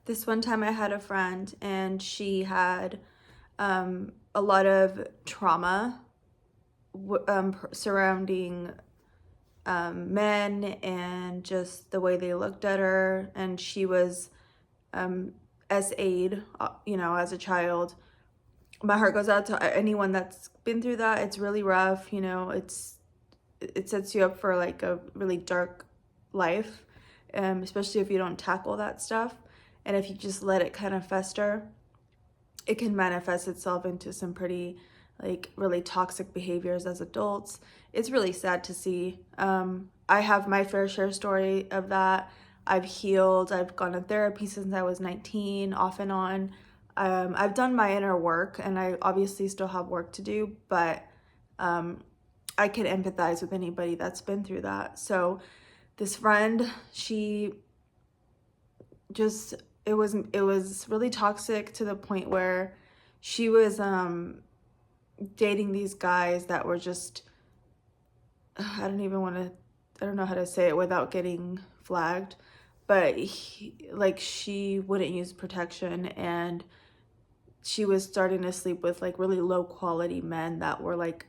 This one time I had a friend and she had a lot of trauma surrounding men and just the way they looked at her. And she was SA'd, as a child. My heart goes out to anyone that's been through that. It's really rough, it sets you up for like a really dark life, especially if you don't tackle that stuff. And if you just let it kind of fester, it can manifest itself into some pretty like really toxic behaviors as adults. It's really sad to see. I have my fair share story of that. I've healed. I've gone to therapy since I was 19, off and on. I've done my inner work, and I obviously still have work to do, but I can empathize with anybody that's been through that. So this friend, she just it was really toxic to the point where she was dating these guys that were just I don't know how to say it without getting flagged, but she wouldn't use protection, and she was starting to sleep with like really low quality men that were like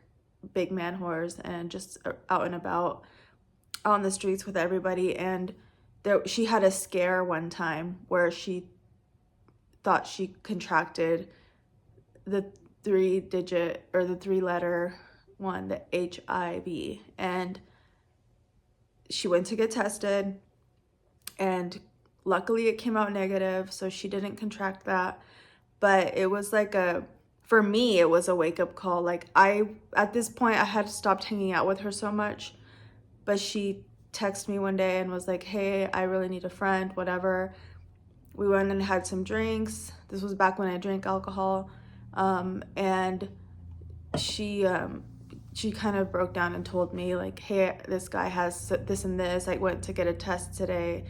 big man whores and just out and about on the streets with everybody. And she had a scare one time where she thought she contracted the 3-digit or the 3-letter one, the HIV, and she went to get tested, and luckily it came out negative, so she didn't contract that. But it was like for me, it was a wake-up call. Like, at this point, I had stopped hanging out with her so much, but she texted me one day and was like, hey, I really need a friend, whatever. We went and had some drinks. This was back when I drank alcohol. And she kind of broke down and told me like, hey, this guy has this and this. I went to get a test today.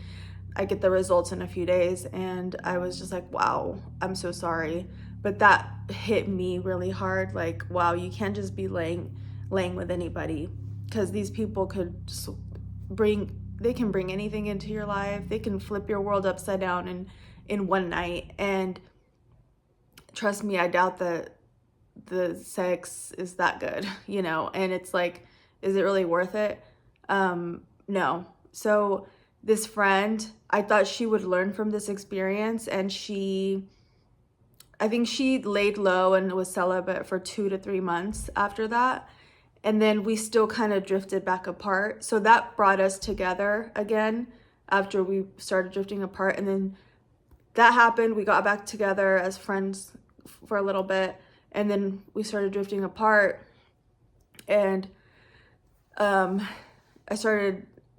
I get the results in a few days. And I was just like, wow, I'm so sorry. But that hit me really hard. Like, wow, you can't just be laying with anybody, because these people could just they can bring anything into your life. They can flip your world upside down in one night. And trust me, I doubt that the sex is that good, and it's like, is it really worth it? No. So this friend, I thought she would learn from this experience, and I think she laid low and was celibate for 2 to 3 months after that. And then we still kind of drifted back apart. So that brought us together again after we started drifting apart. And then that happened. We got back together as friends for a little bit. And then we started drifting apart. And the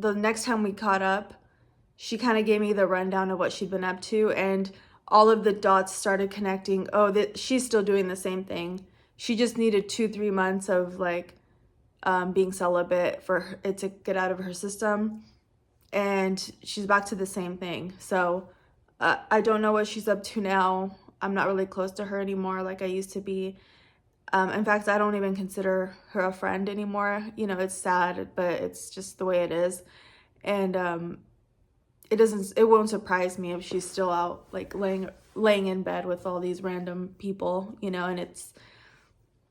next time we caught up, she kind of gave me the rundown of what she'd been up to. And all of the dots started connecting. Oh, that she's still doing the same thing. She just needed 2-3 months of like being celibate for it to get out of her system, and she's back to the same thing. So I don't know what she's up to now. I'm not really close to her anymore like I used to be. In fact, I don't even consider her a friend anymore. It's sad, but it's just the way it is. And it won't surprise me if she's still out like laying in bed with all these random people, and it's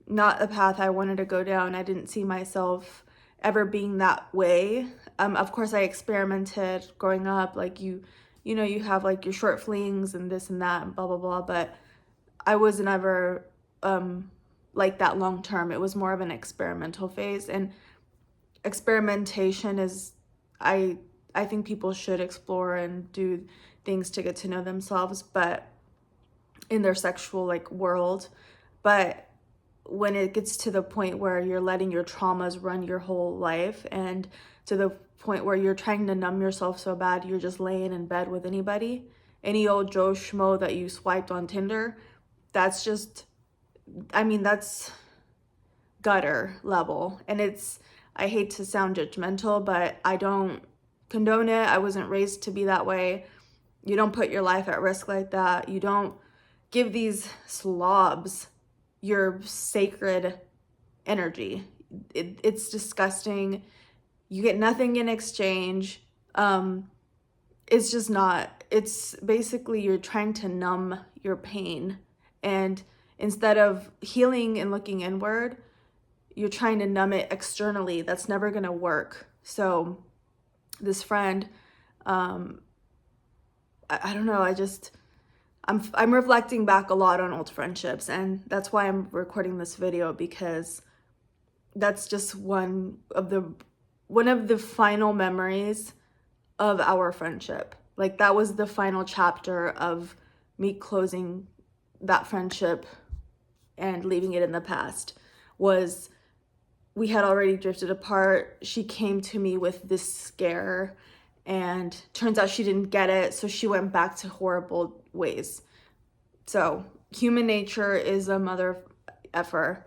not a path I wanted to go down. I didn't see myself ever being that way. Of course, I experimented growing up. Like you have like your short flings and this and that and blah, blah, blah. But I was never like that long term. It was more of an experimental phase. And experimentation is, I think people should explore and do things to get to know themselves, but in their sexual like world. But when it gets to the point where you're letting your traumas run your whole life, and to the point where you're trying to numb yourself so bad you're just laying in bed with any old Joe Schmo that you swiped on Tinder, that's just, that's gutter level. And I hate to sound judgmental, but I don't condone it. I wasn't raised to be that way. You don't put your life at risk like that. You don't give these slobs your sacred energy. It's disgusting. You get nothing in exchange. it's just not. It's basically you're trying to numb your pain, and instead of healing and looking inward, you're trying to numb it externally. That's never going to work. So this friend, I don't know, I'm reflecting back a lot on old friendships, and that's why I'm recording this video, because that's just one of the final memories of our friendship. Like, that was the final chapter of me closing that friendship and leaving it in the past. Was we had already drifted apart. She came to me with this scare, and turns out she didn't get it, so she went back to horrible ways. So human nature is a mother effer.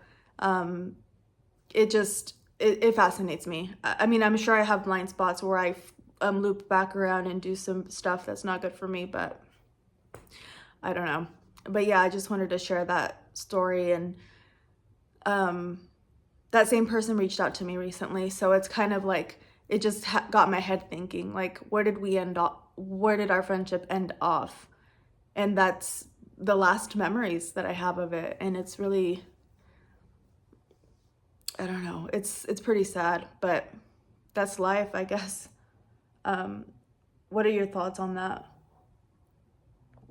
It fascinates me. I mean, I'm sure I have blind spots where I loop back around and do some stuff that's not good for me, but I don't know. But yeah, I just wanted to share that story. And that same person reached out to me recently, so it's kind of like it just got my head thinking, like, where did our friendship end off? And that's the last memories that I have of it, and it's really, I don't know, it's pretty sad, but that's life, I guess. What are your thoughts on that?